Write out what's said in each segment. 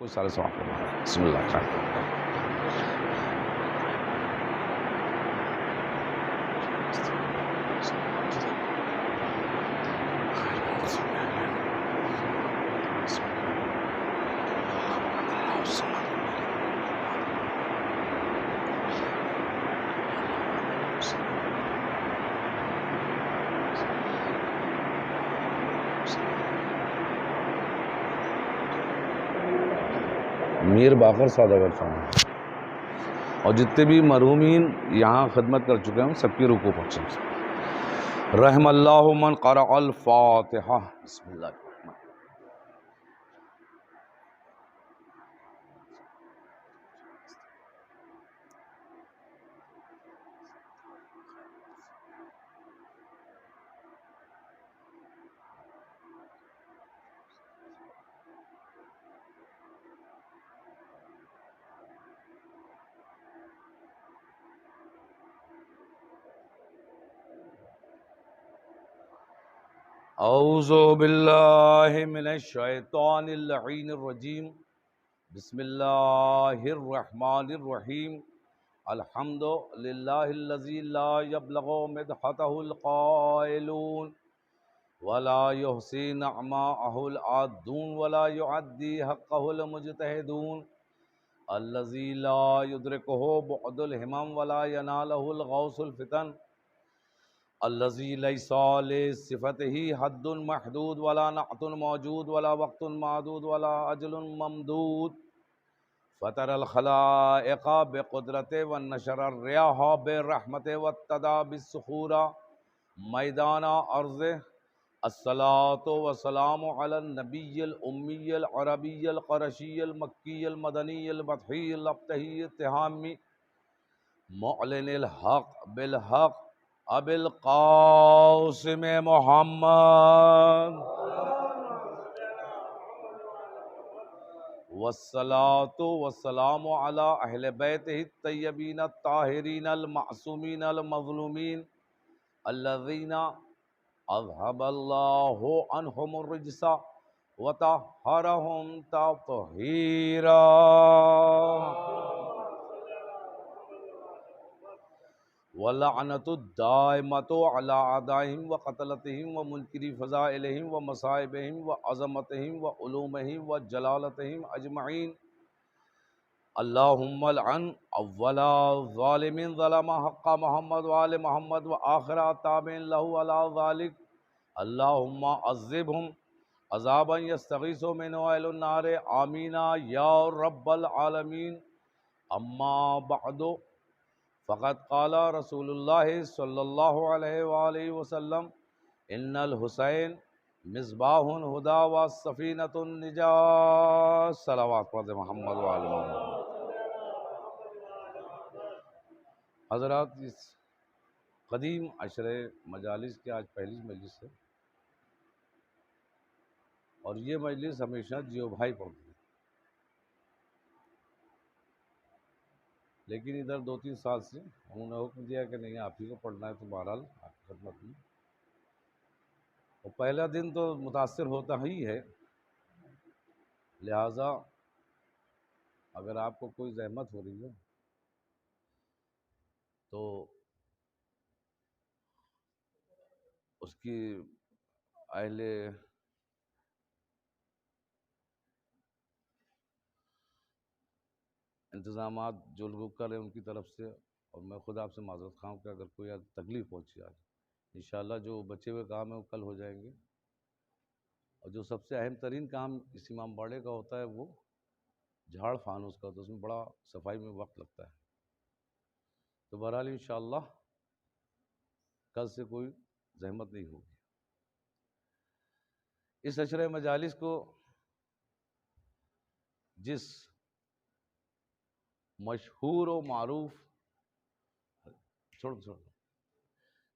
کوئی سارے سوال کرنا. بسم اللہ الرحمن میر باقر سوداگر صاحب اور جتنے بھی مرحومین یہاں خدمت کر چکے ہیں سب کی رکوع پہنچیں. رحم اللہ من قرأ الفاتحہ. بسم اللہ الرحمن الرحیم. اعوذ باللہ من الشیطان اللعین الرجیم. بسم اللہ الرحمن الرحیم. الحمد للہ الذی لا یبلغ مدحتہ القائلون ولا یحصی نعماءہ العادون ولا یعدی حقہ المجتہدون الذی لا یدرکہ بعد الہمم ولا ینالہ الغوث الفتن الذی لیس لصفتہ حد محدود ولا نعت موجود ولا وقت معدود ولا اجل ممدود فطر الخلائق بقدرت ونشر الریاح برحمت وابتدى بالسحور میدان ارض. الصلاة والسلام علی النبی الامی العربی القرشی المکی المدنی المدحی الابتہی التہامی معلن الحق بالحق ابی القاسم محمد والصلاة والسلام علی اہل بیتہ الطیبین الطاہرین المعصومین المظلومین الذین اذهب اللہ عنہم الرجس وطہرہم تطہیرا. واللعنۃ الدائمۃ علی اعدائہم وقتلتہم ومنکری فضائلہم ومصائبہم وعظمتہم وعلومہم وجلالتہم اجمعین. اللہم لعن اول ظالم ظلم حق محمد وآل محمد وآخر تابع لہ علی ذلک. اللہم عذبہم عذابا یستغیث منہ اہل النار آمین یا رب العالمین. اما بعد فقد قال رسول اللہ صلی اللہ علیہ وآلہ وسلم ان الحسین مصباح الہدی و سفینۃ النجاۃ. صلوات پڑھتے محمد وآل محمد. حضرات اس قدیم عشرے مجالس کے آج پہلی مجلس ہے اور یہ مجلس ہمیشہ جیو بھائی پڑھتے ہیں، لیکن ادھر 2-3 سال سے انہوں نے حکم دیا کہ نہیں آپ ہی کو پڑھنا ہے، تو بہرحال آپ کی خدمت میں. اور پہلا دن تو متاثر ہوتا ہی ہے، لہٰذا اگر آپ کو کوئی زحمت ہو رہی ہے تو اس کی اہل انتظامات جو لوگ کر رہے ہیں ان کی طرف سے، اور میں خود آپ سے معذرت خواہ ہوں کہ اگر کوئی تکلیف پہنچی آج. انشاءاللہ جو بچے ہوئے کام ہیں وہ کل ہو جائیں گے، اور جو سب سے اہم ترین کام اس امام باڑے کا ہوتا ہے وہ جھاڑ فانوس کا ہوتا ہے، اس میں بڑا صفائی میں وقت لگتا ہے. تو بہرحال انشاءاللہ کل سے کوئی زحمت نہیں ہوگی. اس عشرہ مجالس کو جس مشہور و معروف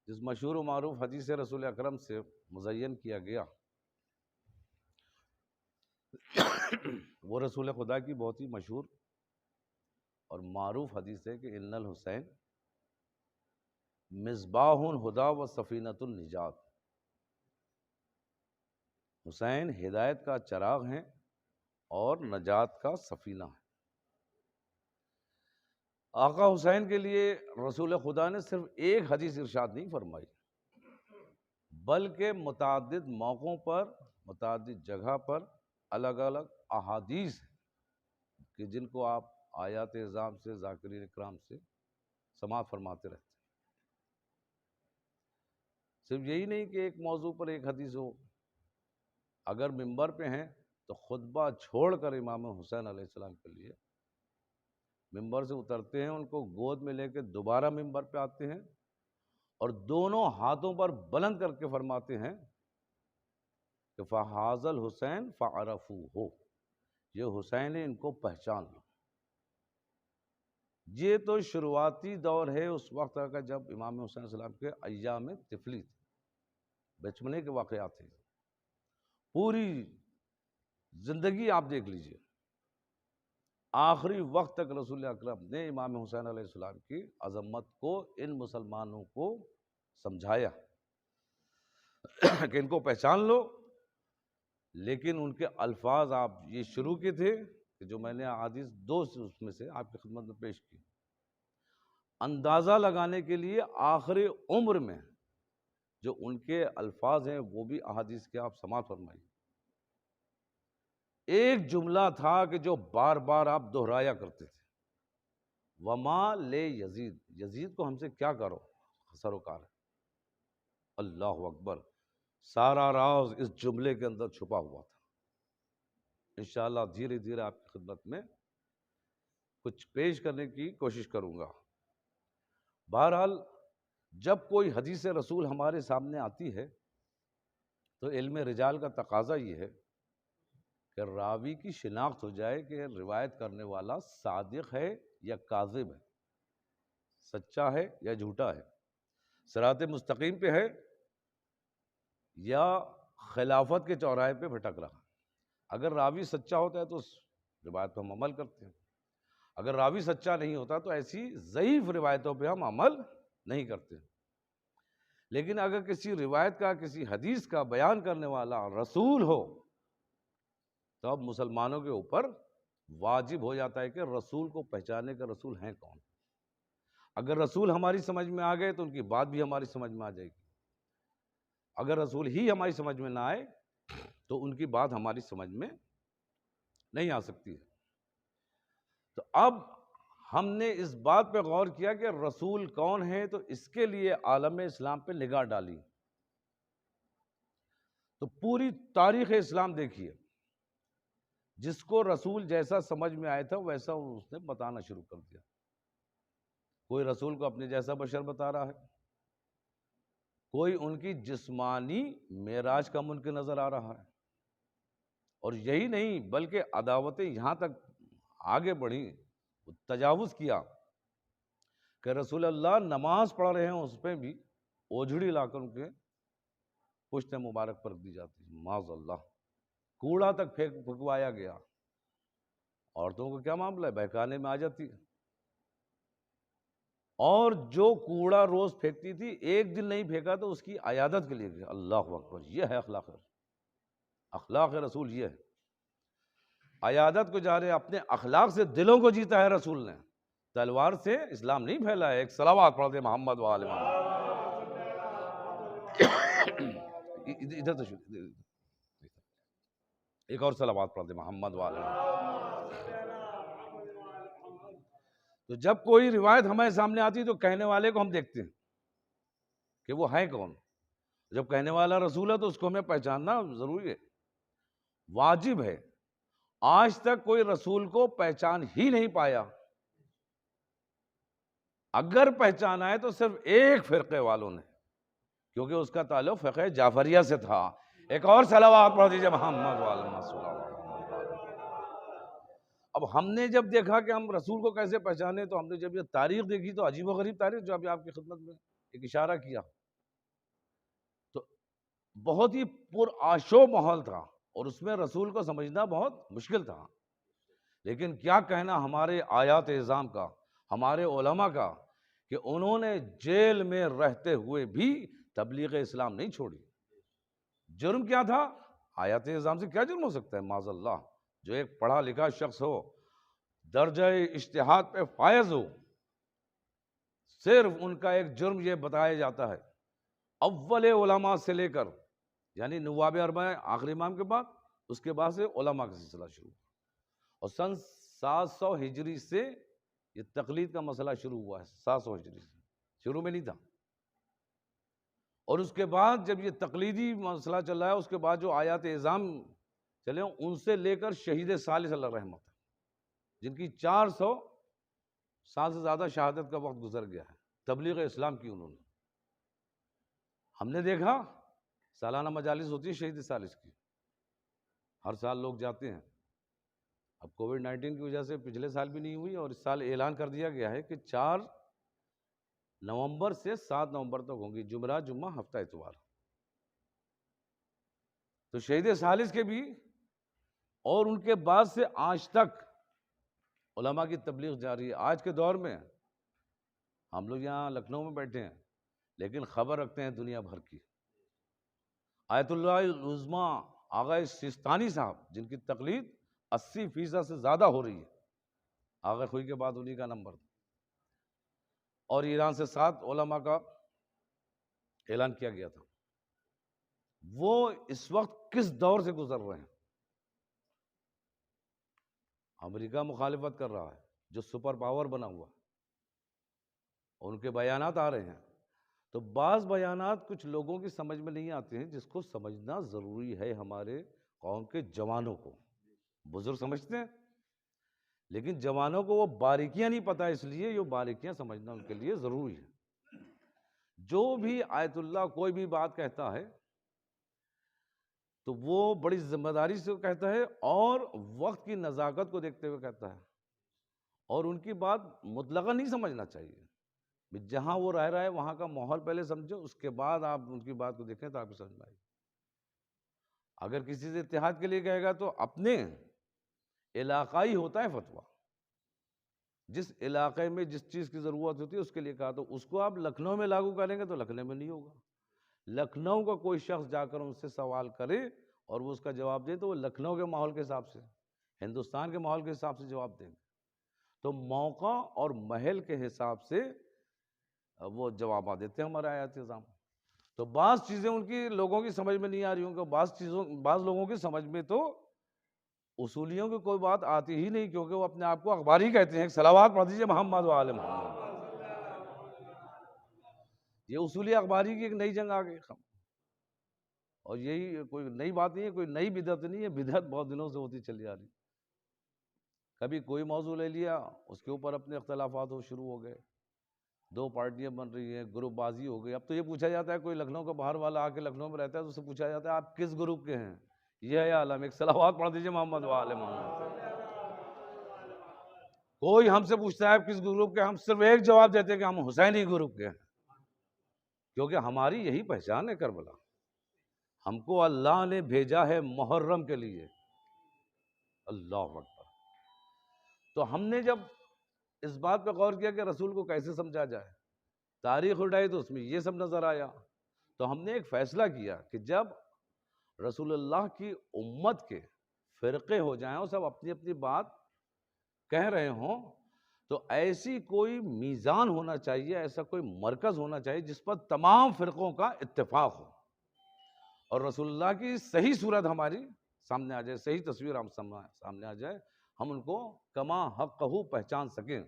جس مشہور و معروف حدیث رسول اکرم سے مزین کیا گیا، وہ رسول خدا کی بہت ہی مشہور اور معروف حدیث ہے کہ ان الحسین مصباح الہدی و سفینۃ النجات. حسین ہدایت کا چراغ ہیں اور نجات کا سفینہ ہے۔ آقا حسین کے لیے رسول خدا نے صرف ایک حدیث ارشاد نہیں فرمائی، بلکہ متعدد موقعوں پر، متعدد جگہ پر الگ الگ احادیث ہیں کہ جن کو آپ آیات اعظام سے، ذاکرین اکرام سے سماعت فرماتے رہتے ہیں۔ صرف یہی نہیں کہ ایک موضوع پر ایک حدیث ہو، اگر ممبر پہ ہیں تو خطبہ چھوڑ کر امام حسین علیہ السلام کے لیے ممبر سے اترتے ہیں، ان کو گود میں لے کے دوبارہ ممبر پہ آتے ہیں اور دونوں ہاتھوں پر بلند کر کے فرماتے ہیں کہ فَحَاذَ الْحُسَيْنَ فَعَرَفُوهُ، یہ حسین ہے، ان کو پہچان لو۔ یہ تو شروعاتی دور ہے اس وقت کا جب امام حسین علیہ السلام کے ایام طفلی تھے، بچپنے کے واقعات تھے۔ پوری زندگی آپ دیکھ لیجئے، آخری وقت تک رسول اکرم نے امام حسین علیہ السلام کی عظمت کو ان مسلمانوں کو سمجھایا کہ ان کو پہچان لو، لیکن ان کے الفاظ آپ یہ شروع کے تھے کہ جو میں نے احادیث دو اس میں سے آپ کی خدمت میں پیش کی، اندازہ لگانے کے لیے آخری عمر میں جو ان کے الفاظ ہیں وہ بھی احادیث کے آپ سماعت فرمائیے۔ ایک جملہ تھا کہ جو بار بار آپ دہرایا کرتے تھے، وما لے یزید، یزید کو ہم سے کیا کرو، سروکار ہے۔ اللہ اکبر، سارا راز اس جملے کے اندر چھپا ہوا تھا۔ انشاءاللہ دھیرے دھیرے آپ کی خدمت میں کچھ پیش کرنے کی کوشش کروں گا۔ بہرحال جب کوئی حدیث رسول ہمارے سامنے آتی ہے تو علم رجال کا تقاضا یہ ہے کہ راوی کی شناخت ہو جائے کہ روایت کرنے والا صادق ہے یا کاذب ہے، سچا ہے یا جھوٹا ہے، صراط مستقیم پہ ہے یا خلافت کے چوراہے پہ بھٹک رہا۔ اگر راوی سچا ہوتا ہے تو اس روایت پہ ہم عمل کرتے ہیں، اگر راوی سچا نہیں ہوتا تو ایسی ضعیف روایتوں پہ ہم عمل نہیں کرتے۔ لیکن اگر کسی روایت کا، کسی حدیث کا بیان کرنے والا رسول ہو تو اب مسلمانوں کے اوپر واجب ہو جاتا ہے کہ رسول کو پہچانے کا رسول ہیں کون۔ اگر رسول ہماری سمجھ میں آ گئے تو ان کی بات بھی ہماری سمجھ میں آ جائے گی، اگر رسول ہی ہماری سمجھ میں نہ آئے تو ان کی بات ہماری سمجھ میں نہیں آ سکتی ہے۔ تو اب ہم نے اس بات پہ غور کیا کہ رسول کون ہے، تو اس کے لیے عالم اسلام پہ نگاہ ڈالی تو پوری تاریخ اسلام دیکھیے، جس کو رسول جیسا سمجھ میں آیا تھا ویسا اس نے بتانا شروع کر دیا۔ کوئی رسول کو اپنے جیسا بشر بتا رہا ہے، کوئی ان کی جسمانی معراج کا منکر نظر آ رہا ہے، اور یہی نہیں بلکہ عداوتیں یہاں تک آگے بڑھی، تجاوز کیا کہ رسول اللہ نماز پڑھ رہے ہیں اس پہ بھی اوجھڑی لا کر ان کے پشت مبارک پر دی جاتی ہے، معاذ اللہ، کوڑا تک پھینکوایا گیا۔ عورتوں کو کیا معاملہ ہے، بہکانے میں آ جاتی ہے، اور جو کوڑا روز پھینکتی تھی ایک دن نہیں پھینکا تو اس کی عیادت کے لیے گیا۔ اللہ اکبر، یہ ہے اخلاق رسول، یہ ہے عیادت کو جا رہے، اپنے اخلاق سے دلوں کو جیتا ہے رسول نے، تلوار سے اسلام نہیں پھیلا ہے۔ ایک صلوات پڑھ دے محمد وآل محمد۔ ادھر تو ایک اور صلوات پڑھ دے محمد وآل محمد۔ تو جب کوئی روایت ہمارے سامنے آتی تو کہنے والے کو ہم دیکھتے ہیں کہ وہ ہے کون۔ جب کہنے والا رسول ہے تو اس کو ہمیں پہچاننا ضروری ہے، واجب ہے۔ آج تک کوئی رسول کو پہچان ہی نہیں پایا، اگر پہچانا ہے تو صرف ایک فرقے والوں نے، کیونکہ اس کا تعلق فقہ جعفریہ سے تھا۔ ایک اور صلوات پڑھ دیجئے محمد وآل محمد۔ اب ہم نے جب دیکھا کہ ہم رسول کو کیسے پہچانے، تو ہم نے جب یہ تاریخ دیکھی تو عجیب و غریب تاریخ، جو ابھی آپ کی خدمت میں ایک اشارہ کیا، تو بہت ہی پرآشوب ماحول تھا اور اس میں رسول کو سمجھنا بہت مشکل تھا۔ لیکن کیا کہنا ہمارے آیات اعظام کا، ہمارے علماء کا، کہ انہوں نے جیل میں رہتے ہوئے بھی تبلیغ اسلام نہیں چھوڑی۔ جرم کیا تھا؟ آیات اعظام سے کیا جرم ہو سکتا ہے، معاذ اللہ، جو ایک پڑھا لکھا شخص ہو، درجہ اجتہاد پہ فائز ہو، صرف ان کا ایک جرم یہ بتایا جاتا ہے، اول علماء سے لے کر یعنی نواب اربعہ آخری امام کے بعد، اس کے بعد سے علماء کا سلسلہ شروع ہوا، اور سن 700 ہجری سے یہ تقلید کا مسئلہ شروع ہوا ہے، 700 ہجری سے، شروع میں نہیں تھا۔ اور اس کے بعد جب یہ تقلیدی مسئلہ چل رہا ہے، اس کے بعد جو آیات اعظام چلے ان سے لے کر شہید ثالث اللہ رحمت، جن کی 400 سال سے زیادہ شہادت کا وقت گزر گیا ہے، تبلیغ اسلام کی انہوں نے۔ ہم نے دیکھا سالانہ مجالس ہوتی ہے شہید ثالث کی، ہر سال لوگ جاتے ہیں۔ اب کووڈ-19 کی وجہ سے پچھلے سال بھی نہیں ہوئی، اور اس سال اعلان کر دیا گیا ہے کہ 4 نومبر سے 7 نومبر تک ہوں گی، جمعرات، جمعہ، ہفتہ اتوار۔ تو شہید ثالث کے بھی اور ان کے بعد سے آج تک علماء کی تبلیغ جاری ہے۔ آج کے دور میں ہم لوگ یہاں لکھنؤ میں بیٹھے ہیں، لیکن خبر رکھتے ہیں دنیا بھر کی۔ آیت اللہ العظمیٰ آغا سیستانی صاحب، جن کی تقلید 80% سے زیادہ ہو رہی ہے، آغا خوئی کے بعد انہی کا نمبر تھا، اور ایران سے 7 علماء کا اعلان کیا گیا تھا۔ وہ اس وقت کس دور سے گزر رہے ہیں؟ امریکہ مخالفت کر رہا ہے، جو سپر پاور بنا ہوا، ان کے بیانات آ رہے ہیں، تو بعض بیانات کچھ لوگوں کی سمجھ میں نہیں آتے ہیں، جس کو سمجھنا ضروری ہے۔ ہمارے قوم کے جوانوں کو، بزرگ سمجھتے ہیں، لیکن جوانوں کو وہ باریکیاں نہیں پتہ، اس لیے یہ باریکیاں سمجھنا ان کے لیے ضروری ہے۔ جو بھی آیت اللہ کوئی بھی بات کہتا ہے تو وہ بڑی ذمہ داری سے کہتا ہے، اور وقت کی نزاکت کو دیکھتے ہوئے کہتا ہے، اور ان کی بات مطلقاً نہیں سمجھنا چاہیے۔ جہاں وہ رہ رہا ہے وہاں کا ماحول پہلے سمجھو، اس کے بعد آپ ان کی بات کو دیکھیں تو آپ کو سمجھ میں آئے گی۔ اگر کسی سے اتحاد کے لیے کہے گا تو اپنے علاقائی ہوتا ہے فتویٰ، جس علاقے میں جس چیز کی ضرورت ہوتی ہے اس کے لیے کہا، تو اس کو آپ لکھنؤ میں لاگو کریں گے تو لکھنؤ میں نہیں ہوگا۔ لکھنؤ کا کوئی شخص جا کر ان سے سوال کرے اور وہ اس کا جواب دے تو وہ لکھنؤ کے ماحول کے حساب سے، ہندوستان کے ماحول کے حساب سے جواب دیں گے۔ تو موقع اور محل کے حساب سے وہ جوابات دیتے ہیں ہمارے آیات نظام۔ تو بعض چیزیں ان کی لوگوں کی سمجھ میں نہیں آ رہی ہوں گی، بعض لوگوں کی سمجھ میں تو اصولیوں کی کوئی بات آتی ہی نہیں، کیونکہ وہ اپنے آپ کو اخباری کہتے ہیں۔ صلوات پڑھ دیجیے محمد و آل محمد۔ یہ اصولی اخباری کی ایک نئی جنگ آ گئی، اور یہی کوئی نئی بات نہیں ہے، کوئی نئی بدعت نہیں ہے، بدعت بہت دنوں سے ہوتی چلی آ رہی۔ کبھی کوئی موضوع لے لیا، اس کے اوپر اپنے اختلافات ہو شروع ہو گئے، 2 پارٹیاں بن رہی ہیں، گروپ بازی ہو گئی۔ اب تو یہ پوچھا جاتا ہے، کوئی لکھنؤ کا باہر والا آ کے لکھنؤ میں رہتا ہے تو اس سے پوچھا جاتا ہے آپ کس گروپ کے ہیں؟ یہ ہے عالم، ایک صلوات پڑھ دیجیے محمد و آل محمد۔ کوئی ہم سے پوچھتا ہے آپ کس گروپ کے، ہم صرف ایک جواب دیتے ہیں کہ ہم حسینی گروپ کے ہیں، کیونکہ ہماری یہی پہچان ہے کربلا۔ ہم کو اللہ نے بھیجا ہے محرم کے لیے، اللہ اکبر۔ تو ہم نے جب اس بات پہ غور کیا کہ رسول کو کیسے سمجھا جائے، تاریخ اٹھائی تو اس میں یہ سب نظر آیا، تو ہم نے ایک فیصلہ کیا کہ جب رسول اللہ کی امت کے فرقے ہو جائیں اور سب اپنی اپنی بات کہہ رہے ہوں، تو ایسی کوئی میزان ہونا چاہیے، ایسا کوئی مرکز ہونا چاہیے جس پر تمام فرقوں کا اتفاق ہو، اور رسول اللہ کی صحیح صورت ہماری سامنے آ جائے، صحیح تصویر ہم سامنے آ جائے، ہم ان کو کما حقہ پہچان سکیں۔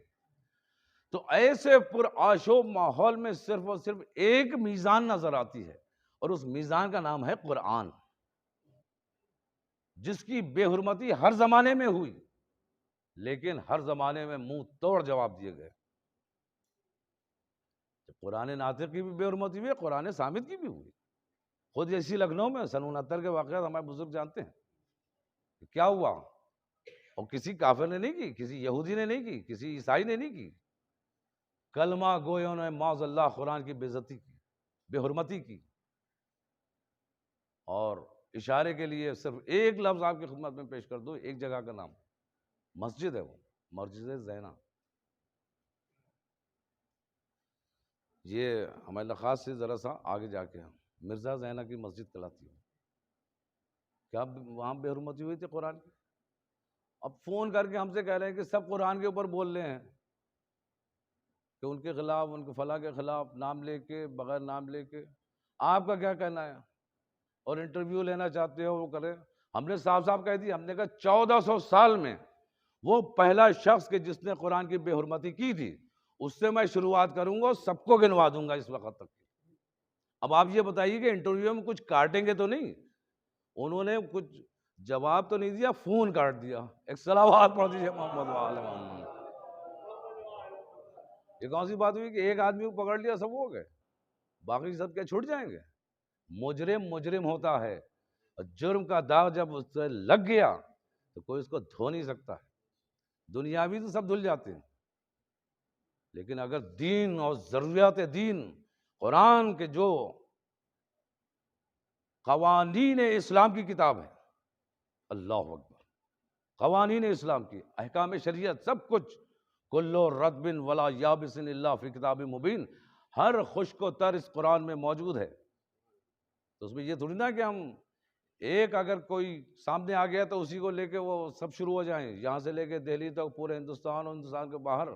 تو ایسے پرآشوب ماحول میں صرف اور صرف ایک میزان نظر آتی ہے، اور اس میزان کا نام ہے قرآن، جس کی بے حرمتی ہر زمانے میں ہوئی، لیکن ہر زمانے میں منہ توڑ جواب دیے گئے۔ قرآن ناطق کی بھی بے حرمتی ہوئی، قرآن صامت کی بھی ہوئی۔ خود اسی لکھنؤ میں سن 69 کے واقعات ہمارے بزرگ جانتے ہیں کہ کیا ہوا، اور کسی کافر نے نہیں کی، کسی یہودی نے نہیں کی، کسی عیسائی نے نہیں کی، کلمہ گویوں نے معاذ اللہ قرآن کی بے عزتی کی، بے حرمتی کی۔ اور اشارے کے لیے صرف ایک لفظ آپ کی خدمت میں پیش کر دو، ایک جگہ کا نام، مسجد ہے، وہ مسجد زینہ۔ یہ ہمارے لخاص سے ذرا سا آگے جا کے مرزا زینہ کی مسجد کہلاتی ہے۔ کیا وہاں بے حرمتی ہوئی تھی قرآن کی؟ اب فون کر کے ہم سے کہہ رہے ہیں کہ سب قرآن کے اوپر بول رہے ہیں کہ ان کے خلاف، ان کے فلاں کے خلاف، نام لے کے، بغیر نام لے کے. آپ کا کیا کہنا ہے؟ اور انٹرویو لینا چاہتے ہو وہ کریں. ہم نے صاف صاف کہہ دیا، ہم نے کہا 1400 سال میں وہ پہلا شخص کہ جس نے قرآن کی بے حرمتی کی تھی، اس سے میں شروعات کروں گا اور سب کو گنوا دوں گا اس وقت تک. اب آپ یہ بتائیے کہ انٹرویو میں کچھ کاٹیں گے تو نہیں؟ انہوں نے کچھ جواب تو نہیں دیا، فون کاٹ دیا. ایک صلوات پڑھ دیجیے محمد وآل محمد. یہ کون سی بات ہوئی کہ ایک آدمی کو پکڑ لیا سب ہو گئے، باقی سب کیا چھوٹ جائیں گے؟ مجرم مجرم ہوتا ہے، اور جرم کا داغ جب اس سے لگ گیا تو کوئی اس کو دھو نہیں سکتا ہے. دنیاوی تو سب دھل جاتے ہیں، لیکن اگر دین اور ضروریات دین، قرآن کے جو قوانین اسلام کی کتاب ہے، اللہ اکبر، قوانین اسلام کی احکام شریعت سب کچھ، کلو رطب ولا یابس الا فی کتاب مبین، ہر خشک و تر اس قرآن میں موجود ہے. تو اس میں یہ تھوڑی نا کہ ہم ایک اگر کوئی سامنے آ گیا تو اسی کو لے کے وہ سب شروع ہو جائیں، یہاں سے لے کے دہلی تک پورے ہندوستان اور ہندوستان کے باہر.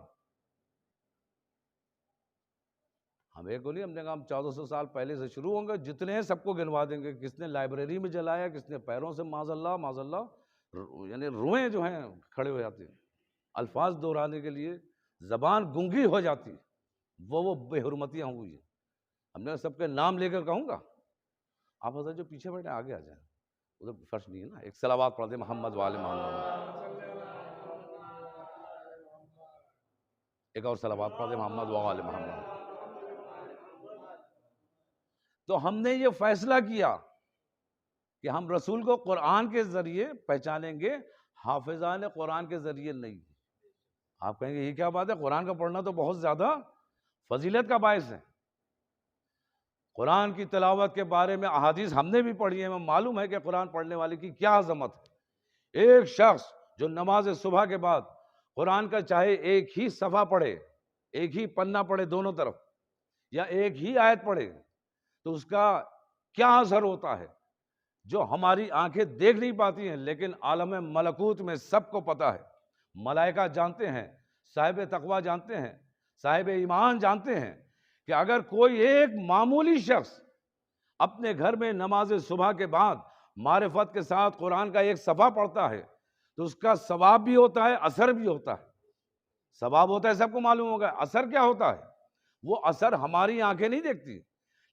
ہم ایک کو نہیں، ہم نے کہا ہم 1400 سال پہلے سے شروع ہوں گے، جتنے ہیں سب کو گنوا دیں گے. کس نے لائبریری میں جلایا، کس نے پیروں سے، معاذ اللہ معاذ اللہ، یعنی روئیں جو ہیں کھڑے ہو جاتے ہیں الفاظ دہرانے کے لیے، زبان گنگی ہو جاتی. وہ بے حرمتیاں ہوئی ہیں. ہم نے سب کے نام لے کر کہوں گا. آپ حضرت جو پیچھے بیٹھے آگے آ جائیں، ادھر فرش نہیں ہے نا. ایک صلوات پڑھ دیں محمد والے محمد. ایک اور صلوات پڑھ دیں محمد والے محمد. تو ہم نے یہ فیصلہ کیا کہ ہم رسول کو قرآن کے ذریعے پہچانیں گے، حافظان قرآن کے ذریعے نہیں. آپ کہیں گے یہ کیا بات ہے، قرآن کا پڑھنا تو بہت زیادہ فضیلت کا باعث ہے. قرآن کی تلاوت کے بارے میں احادیث ہم نے بھی پڑھی ہیں، ہمیں معلوم ہے کہ قرآن پڑھنے والے کی کیا عظمت ہے. ایک شخص جو نماز صبح کے بعد قرآن کا چاہے ایک ہی صفحہ پڑھے، ایک ہی پنہ پڑھے دونوں طرف، یا ایک ہی آیت پڑھے، تو اس کا کیا اثر ہوتا ہے جو ہماری آنکھیں دیکھ نہیں پاتی ہیں، لیکن عالم ملکوت میں سب کو پتہ ہے. ملائکہ جانتے ہیں، صاحب تقویٰ جانتے ہیں، صاحب ایمان جانتے ہیں کہ اگر کوئی ایک معمولی شخص اپنے گھر میں نماز صبح کے بعد معرفت کے ساتھ قرآن کا ایک صفحہ پڑھتا ہے تو اس کا ثواب بھی ہوتا ہے، اثر بھی ہوتا ہے. ثواب ہوتا ہے سب کو معلوم ہوگا، اثر کیا ہوتا ہے؟ وہ اثر ہماری آنکھیں نہیں دیکھتی،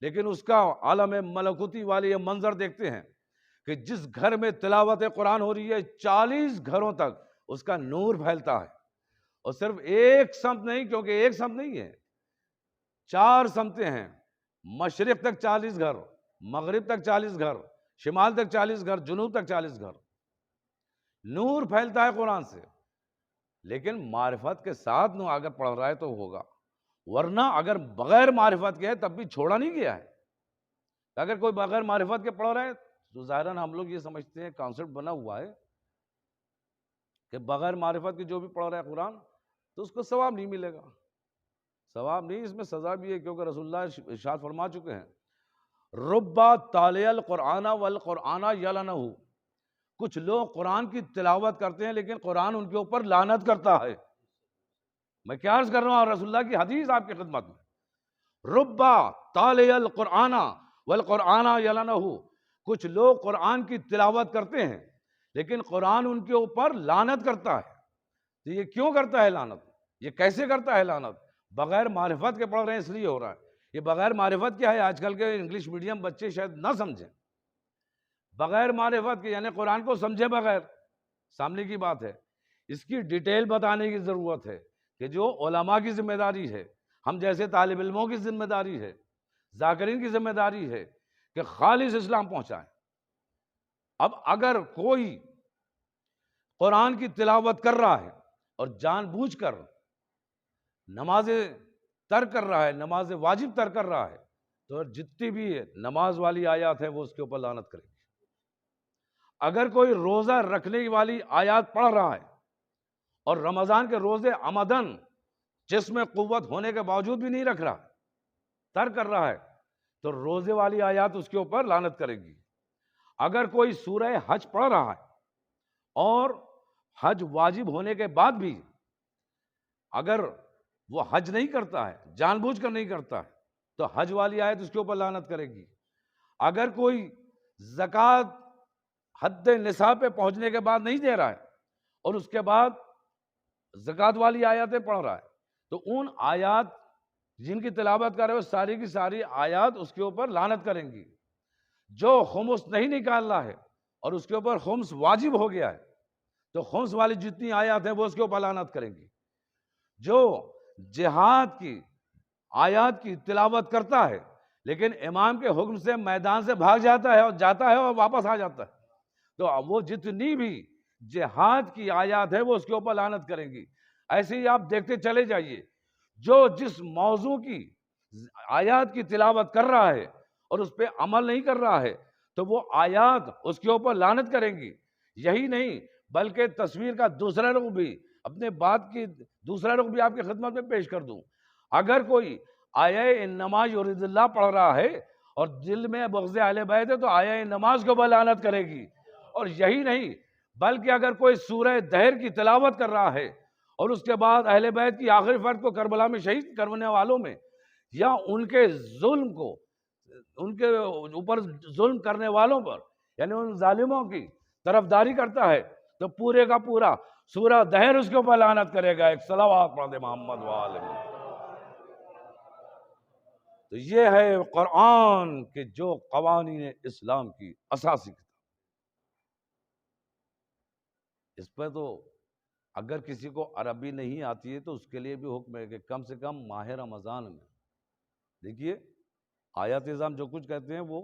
لیکن اس کا عالم ملکوتی والے یہ منظر دیکھتے ہیں کہ جس گھر میں تلاوت قرآن ہو رہی ہے 40 گھروں تک اس کا نور پھیلتا ہے. اور صرف ایک سمت نہیں، کیونکہ ایک سمت نہیں ہے، 4 سمتیں ہیں. مشرق تک 40 گھر، مغرب تک 40 گھر، شمال تک 40 گھر، جنوب تک 40 گھر. نور پھیلتا ہے قرآن سے. لیکن معرفت کے ساتھ نو اگر پڑھ رہا ہے تو ہوگا، ورنہ اگر بغیر معرفت کے ہے تب بھی چھوڑا نہیں گیا ہے. اگر کوئی بغیر معرفت کے پڑھ رہا ہے تو ظاہراً ہم لوگ یہ سمجھتے ہیں، کانسیپٹ بنا ہوا ہے کہ بغیر معرفت کے جو بھی پڑھ رہا ہے قرآن تو اس کو ثواب نہیں ملے گا. ثواب نہیں، اس میں سزا بھی ہے، کیونکہ رسول اللہ ارشاد فرما چکے ہیں ربا تالی القرآن والقرآن یلعنہ. کچھ لوگ قرآن کی تلاوت کرتے ہیں لیکن قرآن ان کے اوپر لعنت کرتا ہے. میں کیا عرض کر رہا ہوں، رسول اللہ کی حدیث آپ کی خدمت میں. ربا تالی القرآن والقرآن یلعنہ. کچھ لوگ قرآن کی تلاوت کرتے ہیں لیکن قرآن ان کے اوپر لعنت کرتا ہے. تو یہ کیوں کرتا ہے لعنت؟ یہ کیسے کرتا ہے لعنت؟ بغیر معرفت کے پڑھ رہے ہیں اس لیے ہو رہا ہے. یہ بغیر معرفت کیا ہے، آج کل کے انگلش میڈیم بچے شاید نہ سمجھیں. بغیر معرفت کے یعنی قرآن کو سمجھے بغیر، سامنے کی بات ہے. اس کی ڈیٹیل بتانے کی ضرورت ہے کہ جو علماء کی ذمہ داری ہے، ہم جیسے طالب علموں کی ذمہ داری ہے، ذاکرین کی ذمہ داری ہے کہ خالص اسلام پہنچائیں. اب اگر کوئی قرآن کی تلاوت کر رہا ہے اور جان بوجھ کر نماز ترک کر رہا ہے، نماز واجب ترک کر رہا ہے، تو جتنی بھی نماز والی آیات ہیں وہ اس کے اوپر لعنت کرے گی. اگر کوئی روزہ رکھنے والی آیات پڑھ رہا ہے اور رمضان کے روزے عمدن جس میں قوت ہونے کے باوجود بھی نہیں رکھ رہا، ترک کر رہا ہے، تو روزے والی آیات اس کے اوپر لعنت کرے گی. اگر کوئی سورہ حج پڑھ رہا ہے اور حج واجب ہونے کے بعد بھی اگر وہ حج نہیں کرتا ہے، جان بوجھ کر نہیں کرتا ہے، تو حج والی آیت اس کے اوپر لعنت کرے گی۔ اگر کوئی زکوٰۃ حد نصاب پہ پہنچنے کے بعد نہیں دے رہا ہے اور اس کے بعد زکوٰۃ والی آیاتیں پڑھ رہا ہے، تو ان آیات جن کی تلاوت کر رہے ہو ساری کی ساری آیات اس کے اوپر لعنت کریں گی۔ جو خمس نہیں نکال رہا ہے اور اس کے اوپر خمس واجب ہو گیا ہے، تو خمس والی جتنی آیات ہیں وہ اس کے اوپر لعنت کریں گی۔ جو جہاد کی آیات کی تلاوت کرتا ہے لیکن امام کے حکم سے میدان سے بھاگ جاتا ہے اور واپس آ جاتا ہے، تو وہ جتنی بھی جہاد کی آیات ہے وہ اس کے اوپر لعنت کریں گی۔ ایسے ہی آپ دیکھتے چلے جائیے، جو جس موضوع کی آیات کی تلاوت کر رہا ہے اور اس پہ عمل نہیں کر رہا ہے تو وہ آیات اس کے اوپر لعنت کریں گی۔ یہی نہیں بلکہ تصویر کا دوسرا رخ بھی، اپنے بات کی دوسرا رخ بھی آپ کی خدمت میں پیش کر دوں۔ اگر کوئی آیہ نماز یرید اللہ پڑھ رہا ہے اور دل میں بغض اہل بیت ہے تو آیہ نماز کو اوپر لعنت کرے گی۔ اور یہی نہیں بلکہ اگر کوئی سورہ دہر کی تلاوت کر رہا ہے اور اس کے بعد اہل بیت کی آخری فرد کو کربلا میں شہید کرنے والوں میں یا ان کے ظلم کو، ان کے اوپر ظلم کرنے والوں پر یعنی ان ظالموں کی طرفداری کرتا ہے تو پورے کا پورا سورہ دہر اس کے اوپر لعنت کرے گا۔ ایک صلوات پڑھ دے محمد وآلہ محمد۔ تو یہ ہے قرآن کے جو قوانین اسلام کی اساسی کتاب۔ اس پہ تو اگر کسی کو عربی نہیں آتی ہے تو اس کے لیے بھی حکم ہے کہ کم سے کم ماہ رمضان میں دیکھیے آیات نظام جو کچھ کہتے ہیں وہ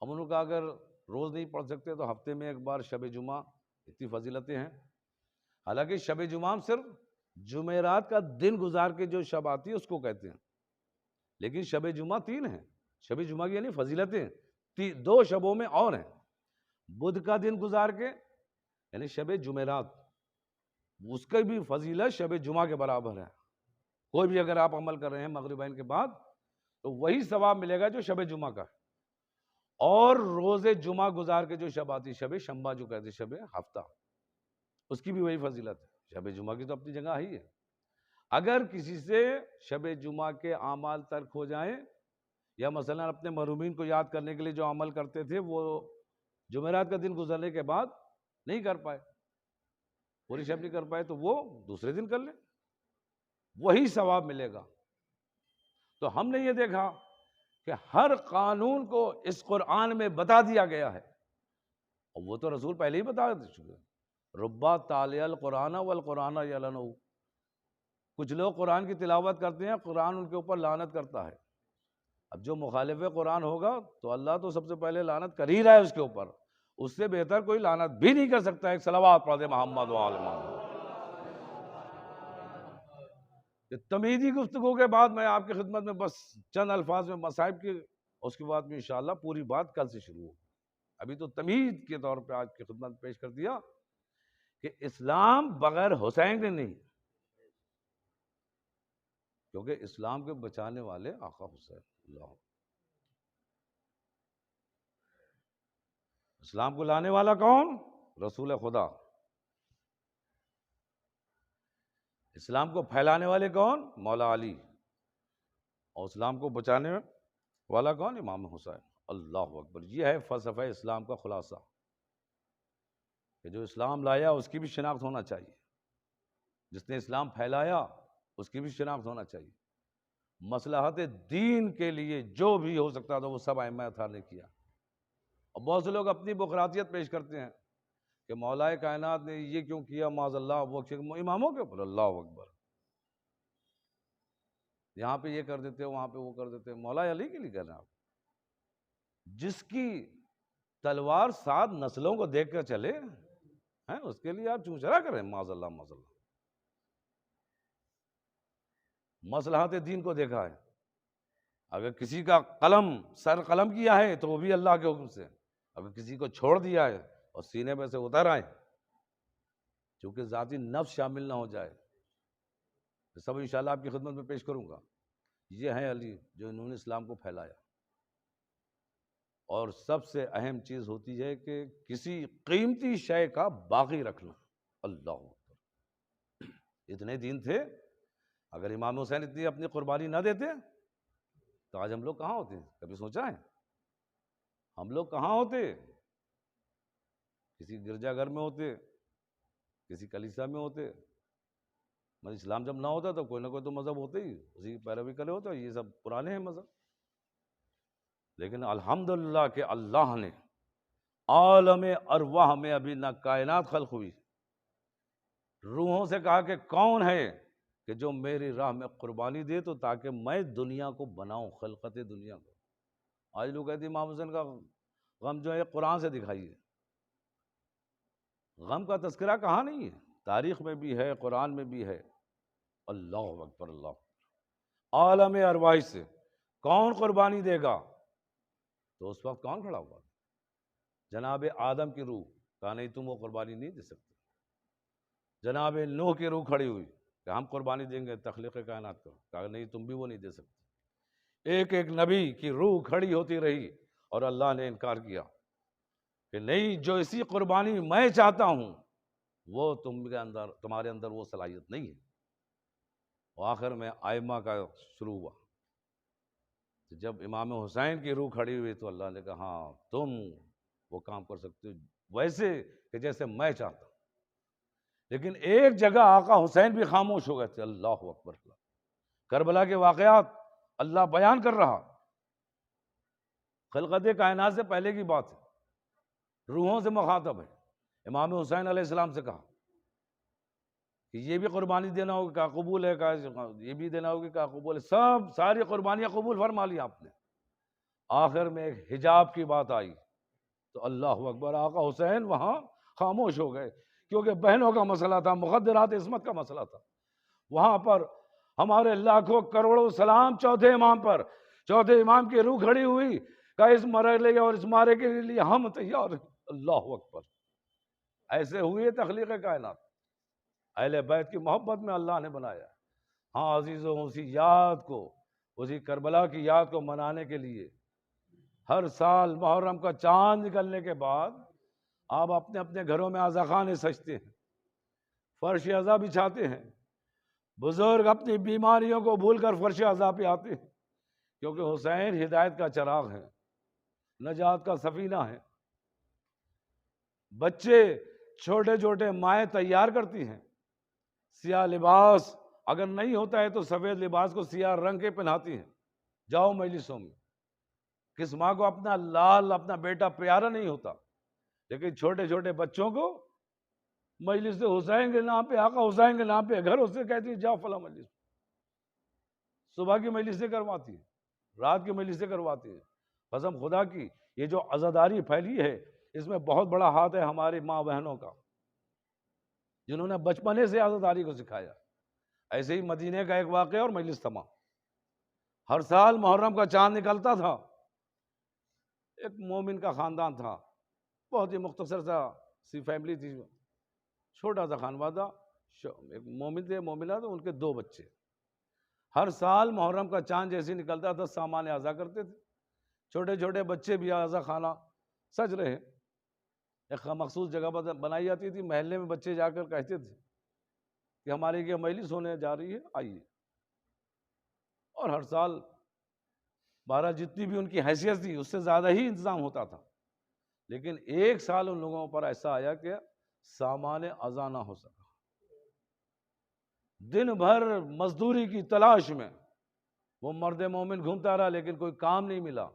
ہم انہوں کا اگر روز نہیں پڑھ سکتے تو ہفتے میں ایک بار شب جمعہ، اتنی فضیلتیں ہیں۔ حالانکہ شب جمعہ صرف جمعرات کا دن گزار کے جو شب آتی ہے اس کو کہتے ہیں، لیکن شب جمعہ 3 ہیں۔ شب جمعہ کی یعنی فضیلتیں 2 شبوں میں اور ہیں۔ بدھ کا دن گزار کے یعنی شب جمعرات، اس کا بھی فضیلت شب جمعہ کے برابر ہے۔ کوئی بھی اگر آپ عمل کر رہے ہیں مغربین کے بعد تو وہی ثواب ملے گا جو شب جمعہ کا ہے۔ اور روز جمعہ گزار کے جو شب آتی شب شنبہ جو کہتے شب ہفتہ، اس کی بھی وہی فضیلت ہے۔ شب جمعہ کی تو اپنی جگہ ہی ہے۔ اگر کسی سے شب جمعہ کے اعمال ترک ہو جائیں یا مثلا اپنے مرحومین کو یاد کرنے کے لیے جو عمل کرتے تھے وہ جمعرات کا دن گزرنے کے بعد نہیں کر پائے، پوری شب نہیں کر پائے، تو وہ دوسرے دن کر لیں، وہی ثواب ملے گا۔ تو ہم نے یہ دیکھا کہ ہر قانون کو اس قرآن میں بتا دیا گیا ہے، اور وہ تو رسول پہلے ہی بتا چکے۔ ربا تالی القرآن والقرآن یلعنہ، کچھ لوگ قرآن کی تلاوت کرتے ہیں، قرآن ان کے اوپر لعنت کرتا ہے۔ اب جو مخالف قرآن ہوگا تو اللہ تو سب سے پہلے لعنت کر ہی رہا ہے اس کے اوپر، اس سے بہتر کوئی لعنت بھی نہیں کر سکتا۔ ایک صلوات پڑھ دے محمد وآل محمد۔ تمیزی گفتگو کے بعد میں آپ کی خدمت میں بس چند الفاظ میں مصائب کی، اس کے بعد میں انشاءاللہ پوری بات کل سے شروع ہوگی۔ ابھی تو تمہید کے طور پہ آج کی خدمت پیش کر دیا کہ اسلام بغیر حسین کے نہیں، کیونکہ اسلام کے بچانے والے آقا حسین اللہ، اسلام کو لانے والا کون؟ رسول خدا۔ اسلام کو پھیلانے والے کون؟ مولا علی۔ اور اسلام کو بچانے والا کون؟ امام حسین۔ اللہ اکبر۔ یہ ہے فلسفہ اسلام کا خلاصہ، کہ جو اسلام لایا اس کی بھی شناخت ہونا چاہیے، جس نے اسلام پھیلایا اس کی بھی شناخت ہونا چاہیے۔ مصلحت دین کے لیے جو بھی ہو سکتا تھا وہ سب ائمہ اطہار نے کیا۔ اور بہت سے لوگ اپنی بقراطیت پیش کرتے ہیں کہ مولا کائنات نے یہ کیوں کیا، معاذ اللہ، وہ اماموں کے اوپر۔ اللہ اکبر۔ یہاں پہ یہ کر دیتے وہاں پہ وہ کر دیتے، مولا علی کے لیے کہہ رہے ہیں آپ؟ جس کی تلوار 7 نسلوں کو دیکھ کر چلے ہیں، اس کے لیے آپ چونچرا کریں، معاذ اللہ معاذ اللہ۔ مصلحت دین کو دیکھا ہے، اگر کسی کا قلم سر قلم کیا ہے تو وہ بھی اللہ کے حکم سے، اگر کسی کو چھوڑ دیا ہے اور سینے میں سے اتر آئے، چونکہ ذاتی نفس شامل نہ ہو جائے، سب انشاءاللہ آپ کی خدمت میں پیش کروں گا۔ یہ ہے علی جو انہوں نے اسلام کو پھیلایا۔ اور سب سے اہم چیز ہوتی ہے کہ کسی قیمتی شے کا باقی رکھنا۔ اللہ اکبر، اتنے دین تھے، اگر امام حسین اتنی اپنی قربانی نہ دیتے تو آج ہم لوگ کہاں ہوتے؟ کبھی سوچا ہے ہم لوگ کہاں ہوتے؟ کسی گرجا گھر میں ہوتے، کسی کلیسا میں ہوتے، مگر اسلام جب نہ ہوتا تو کوئی نہ کوئی تو مذہب ہوتے ہی، اسی کی پیروی کرے ہوتا، یہ سب پرانے ہیں مذہب۔ لیکن الحمدللہ کہ اللہ نے عالم ارواح میں ابھی نہ کائنات خلق ہوئی، روحوں سے کہا کہ کون ہے کہ جو میری راہ میں قربانی دے تو تاکہ میں دنیا کو بناؤں، خلقت دنیا کو۔ آج لوگ کہتے ہیں امام حسین کا غم جو ہے قرآن سے دکھائیے، غم کا تذکرہ کہاں نہیں ہے، تاریخ میں بھی ہے، قرآن میں بھی ہے۔ اللہ اکبر، اللہ، عالم ارواح سے کون قربانی دے گا؟ تو اس وقت کون کھڑا ہوا؟ جناب آدم کی روح، کہا نہیں تم وہ قربانی نہیں دے سکتے۔ جناب نوح کی روح کھڑی ہوئی کہ ہم قربانی دیں گے تخلیق کائنات کو، کہا نہیں تم بھی وہ نہیں دے سکتے۔ ایک ایک نبی کی روح کھڑی ہوتی رہی اور اللہ نے انکار کیا کہ نہیں، جو اسی قربانی میں چاہتا ہوں وہ تمہارے اندر وہ صلاحیت نہیں ہے۔ آخر میں آئمہ کا شروع ہوا، جب امام حسین کی روح کھڑی ہوئی تو اللہ نے کہا ہاں تم وہ کام کر سکتے ہو ویسے کہ جیسے میں چاہتا ہوں۔ لیکن ایک جگہ آقا حسین بھی خاموش ہو گئے تھے۔ اللہ اکبر، کربلا کے واقعات اللہ بیان کر رہا، خلقت کائنات سے پہلے کی بات ہے، روحوں سے مخاطب ہے۔ امام حسین علیہ السلام سے کہا کہ یہ بھی قربانی دینا ہوگی، کہا قبول ہے، کہا یہ بھی دینا ہوگی، کہا قبول ہے، ساری قربانیاں قبول فرما لی آپ نے۔ آخر میں ایک حجاب کی بات آئی تو اللہ اکبر، آقا حسین وہاں خاموش ہو گئے، کیونکہ بہنوں کا مسئلہ تھا، مخدرات عصمت کا مسئلہ تھا۔ وہاں پر ہمارے لاکھوں کروڑوں سلام چوتھے امام پر، چوتھے امام کی روح کھڑی ہوئی، کہا اس مرحلے اور اس مارے کے لیے ہم تیار ہیں۔ اللہ اکبر، ایسے ہوئی تخلیق کائنات، اہل بیت کی محبت میں اللہ نے بنایا۔ ہاں عزیزوں، اسی یاد کو، اسی کربلا کی یاد کو منانے کے لیے ہر سال محرم کا چاند نکلنے کے بعد آپ اپنے اپنے گھروں میں عزا خانے سجتے ہیں، فرش عزا بچھاتے ہیں، بزرگ اپنی بیماریوں کو بھول کر فرش عزا پہ آتے ہیں، کیونکہ حسین ہدایت کا چراغ ہے، نجات کا سفینہ ہے۔ بچے چھوٹے چھوٹے مائیں تیار کرتی ہیں، سیاہ لباس اگر نہیں ہوتا ہے تو سفید لباس کو سیاہ رنگ کے پہناتی ہیں۔ جاؤ مجلسوں میں، کس ماں کو اپنا لال اپنا بیٹا پیارا نہیں ہوتا، لیکن چھوٹے چھوٹے بچوں کو مجلس حسین کے نام پہ، آقا حسین کے نام پہ گھر سے کہتی ہے جاؤ فلاں مجلس، صبح کی مجلس سے کرواتی ہے، رات کی مجلس سے کرواتی ہے۔ قسم خدا کی یہ جو عزاداری پھیلی ہے اس میں بہت بڑا ہاتھ ہے ہماری ماں بہنوں کا، جنہوں نے بچپنے سے عزاداری کو سکھایا۔ ایسے ہی مدینے کا ایک واقعہ اور مجلس تھما، ہر سال محرم کا چاند نکلتا تھا، ایک مومن کا خاندان تھا، بہت ہی مختصر سا سی فیملی تھی، چھوٹا سا خاندان تھا، ایک مومن تھے، مومنہ تھے، ان کے 2 بچے۔ ہر سال محرم کا چاند جیسے نکلتا تھا سامان اعزا کرتے تھے، چھوٹے چھوٹے بچے بھی اعزا خانہ سج رہے، ایک مخصوص جگہ بنائی جاتی تھی، محلے میں بچے جا کر کہتے تھے کہ ہماری یہ مجلس ہونے جا رہی ہے آئیے، اور ہر سال 12 جتنی بھی ان کی حیثیت تھی اس سے زیادہ ہی انتظام ہوتا تھا۔ لیکن ایک سال ان لوگوں پر ایسا آیا کہ سامان اعزا نہ ہو سکا، دن بھر مزدوری کی تلاش میں وہ مرد مومن گھومتا رہا لیکن کوئی کام نہیں ملا،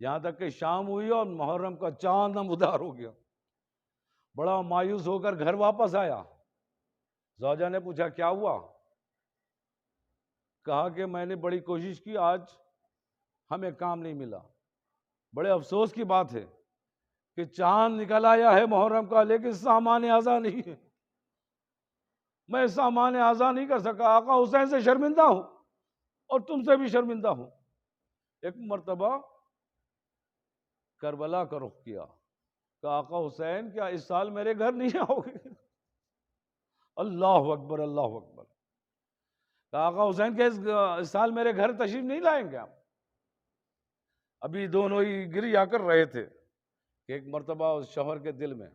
یہاں تک کہ شام ہوئی اور محرم کا چاند نمودار ہو گیا۔ بڑا مایوس ہو کر گھر واپس آیا، زوجہ نے پوچھا کیا ہوا؟ کہا کہ میں نے بڑی کوشش کی، آج ہمیں کام نہیں ملا۔ بڑے افسوس کی بات ہے کہ چاند نکل آیا ہے محرم کا لیکن سامان اعزا نہیں ہے، میں سامان اعزا نہیں کر سکا، آقا حسین سے شرمندہ ہوں اور تم سے بھی شرمندہ ہوں۔ ایک مرتبہ کربلا کا رخ کیا کہ آقا حسین کیا اس سال میرے گھر نہیں آؤ گے؟ اللہ اکبر، اللہ اکبر، کہ آقا حسین کہ اس سال میرے گھر تشریف نہیں لائیں گے آپ؟ ابھی دونوں ہی گری آ کر رہے تھے کہ ایک مرتبہ اس شوہر کے دل میں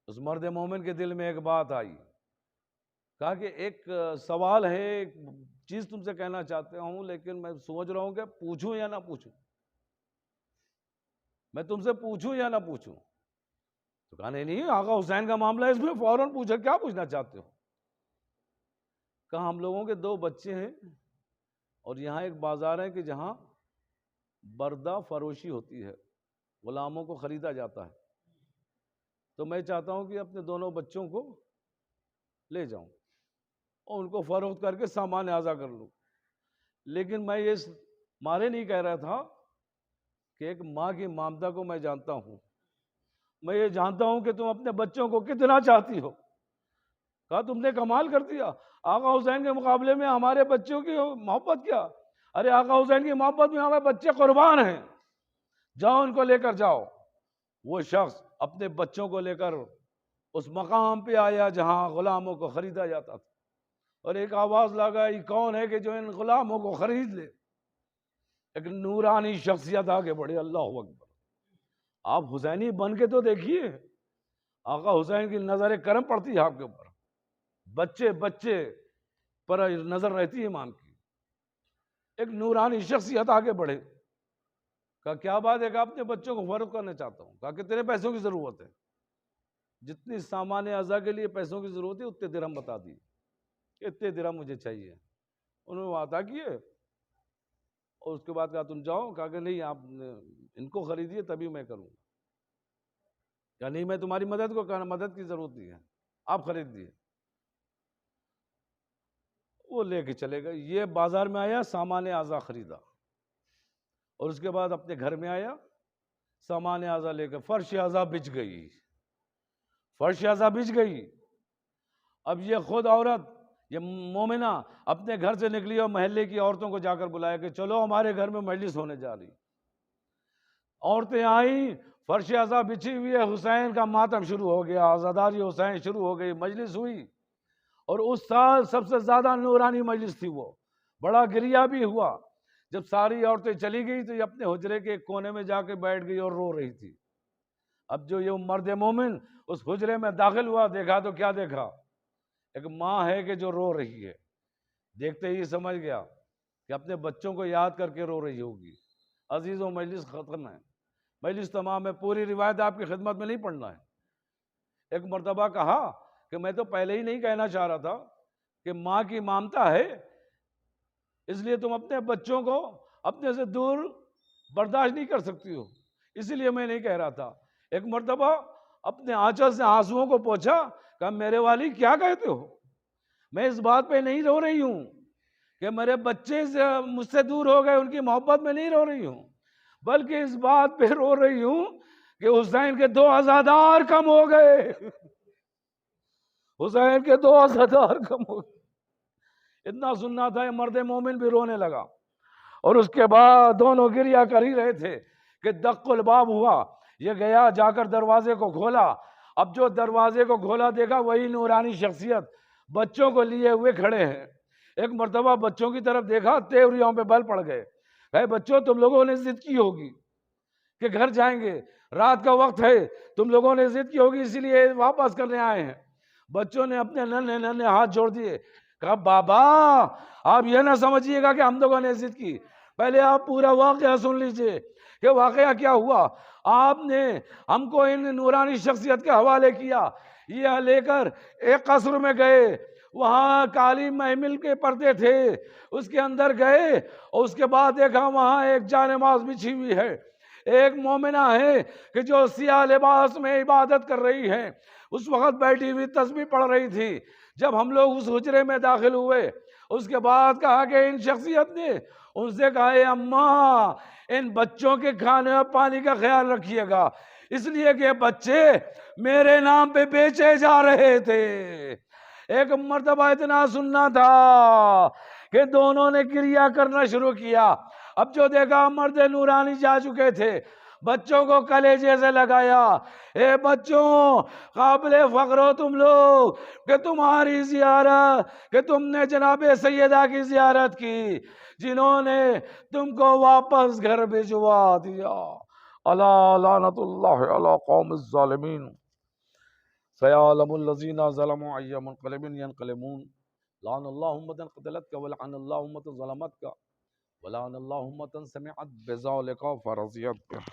اس مرد مومن کے دل میں ایک بات آئی، کہا کہ ایک سوال ہے، ایک چیز تم سے کہنا چاہتا ہوں، لیکن میں سوچ رہا ہوں کہ پوچھوں یا نہ پوچھوں، میں تم سے پوچھوں یا نہ پوچھوں؟ تو کہا نہیں آقا حسین کا معاملہ ہے، اس میں فوراً پوچھا، کیا پوچھنا چاہتے ہو؟ کہا ہم لوگوں کے 2 بچے ہیں اور یہاں ایک بازار ہے کہ جہاں بردہ فروشی ہوتی ہے، غلاموں کو خریدا جاتا ہے، تو میں چاہتا ہوں کہ اپنے دونوں بچوں کو لے جاؤں اور ان کو فروخت کر کے سامان اعزا کر لوں، لیکن میں یہ مارے نہیں کہہ رہا تھا کہ ایک ماں کی ممتا کو میں جانتا ہوں، میں یہ جانتا ہوں کہ تم اپنے بچوں کو کتنا چاہتی ہو۔ کہا تم نے کمال کر دیا، آقا حسین کے مقابلے میں ہمارے بچوں کی محبت کیا؟ ارے آقا حسین کی محبت میں ہمارے بچے قربان ہیں، جاؤ ان کو لے کر جاؤ۔ وہ شخص اپنے بچوں کو لے کر اس مقام پہ آیا جہاں غلاموں کو خریدا جاتا تھا، اور ایک آواز لگائی، کون ہے کہ جو ان غلاموں کو خرید لے؟ ایک نورانی شخصیت آگے بڑھے، اللہ اکبر۔ آپ حسینی بن کے تو دیکھیے، آقا حسین کی نظر کرم پڑتی ہے آپ کے اوپر، بچے پر نظر رہتی ہے امام کی۔ ایک نورانی شخصیت آگے بڑھے، کہا کیا بات ہے کہ اپنے بچوں کو فروخت کرنا چاہتا ہوں؟ کہا کتنے پیسوں کی ضرورت ہے؟ جتنی سامان اعزا کے لیے پیسوں کی ضرورت ہے اتنے درہم بتا دی، اتنے درہم مجھے چاہیے۔ انہوں نے عطا کیے اور اس کے بعد کہا تم جاؤ۔ کہا کہ نہیں، آپ ان کو خریدیے تبھی میں کروں گا۔ کہا نہیں، میں تمہاری مدد کو کہنا، مدد کی ضرورت نہیں ہے، آپ خرید دیے۔ وہ لے کے چلے گئے، یہ بازار میں آیا، سامان اعزا خریدا، اور اس کے بعد اپنے گھر میں آیا، سامان اعزا لے کر فرش اعزا بچ گئی، فرش اعزا بچ گئی۔ اب یہ خود عورت، یہ مومنہ اپنے گھر سے نکلی اور محلے کی عورتوں کو جا کر بلایا کہ چلو ہمارے گھر میں مجلس ہونے جا رہی۔ عورتیں آئیں، فرش اعزا بچھی ہوئی ہے، حسین کا ماتم شروع ہو گیا، عزاداری حسین شروع ہو گئی، مجلس ہوئی، اور اس سال سب سے زیادہ نورانی مجلس تھی، وہ بڑا گریہ بھی ہوا۔ جب ساری عورتیں چلی گئی تو یہ اپنے حجرے کے ایک کونے میں جا کے بیٹھ گئی اور رو رہی تھی۔ اب جو یہ مرد مومن اس حجرے میں داخل ہوا، دیکھا تو کیا دیکھا؟ ایک ماں ہے کہ جو رو رہی ہے، دیکھتے ہی سمجھ گیا کہ اپنے بچوں کو یاد کر کے رو رہی ہوگی۔ عزیزوں، مجلس ختم ہے، مجلس تمام ہے، پوری روایت آپ کی خدمت میں نہیں پڑھنا ہے۔ ایک مرتبہ کہا کہ میں تو پہلے ہی نہیں کہنا چاہ رہا تھا کہ ماں کی ممتا ہے، اس لیے تم اپنے بچوں کو اپنے سے دور برداشت نہیں کر سکتی ہو، اسی لیے میں نہیں کہہ رہا تھا۔ ایک مرتبہ اپنے آنچل سے آنسوؤں کو پوچھا، کہا میرے والی کیا کہتے ہو؟ میں اس بات پہ نہیں رو رہی ہوں کہ میرے بچے مجھ سے دور ہو گئے، ان کی محبت میں نہیں رو رہی ہوں، بلکہ اس بات پہ رو رہی ہوں کہ حسین کے 2 عزادار کم ہو گئے، حسین کے 2 عزادار کم ہو گئے۔ اتنا سننا تھا، یہ مرد مومن بھی رونے لگا، اور اس کے بعد دونوں گریہ کر ہی رہے تھے کہ دق الباب ہوا۔ یہ گیا، جا کر دروازے کو کھولا، اب جو دروازے کو کھولا دیکھا وہی نورانی شخصیت بچوں کو لیے ہوئے کھڑے ہیں۔ ایک مرتبہ بچوں کی طرف دیکھا، تیوریوں پہ بل پڑ گئے۔ اے بچوں، تم لوگوں نے ضد کی ہوگی کہ گھر جائیں گے، رات کا وقت ہے، تم لوگوں نے ضد کی ہوگی، اسی لیے واپس کرنے آئے ہیں۔ بچوں نے اپنے ننھے ہاتھ جوڑ دیے، کہا بابا آپ یہ نہ سمجھیے گا کہ ہم لوگوں نے ضد کی، پہلے آپ پورا واقعہ سن لیجئے کہ واقعہ کیا ہوا۔ آپ نے ہم کو ان نورانی شخصیت کے حوالے کیا، یہ لے کر ایک قصر میں گئے، وہاں کالی محمل کے پردے تھے، اس کے اندر گئے اور اس کے بعد دیکھا وہاں ایک جانماز بچھی ہوئی ہے، ایک مومنہ ہے کہ جو سیاہ لباس میں عبادت کر رہی ہے، اس وقت بیٹھی ہوئی تسبیح پڑھ رہی تھی۔ جب ہم لوگ اس حجرے میں داخل ہوئے، اس کے بعد کہا کہ ان شخصیت نے ان سے کہا، اے اماں ان بچوں کے کھانے اور پانی کا خیال رکھیے گا، اس لیے کہ بچے میرے نام پہ بیچے جا رہے تھے۔ ایک مرتبہ اتنا سننا تھا کہ دونوں نے گریہ کرنا شروع کیا۔ اب جو دیکھا مرد نورانی جا چکے تھے، بچوں کو کلیجے سے لگایا، اے بچوں قابل فخر ہو تم لوگ کہ تمہاری زیارت، کہ تم نے جناب سیدہ کی زیارت کی، جنہوں نے تم کو واپس گھر بھجوا دیا۔ الا لعنت اللہ علی قوم الظالمین۔ سيعلم الذين ظلموا أي منقلب ينقلبون لعن الله أمة قتلتك ولعن الله أمة ظلمتك ولعن الله أمة سمعت بذلك فرضيت به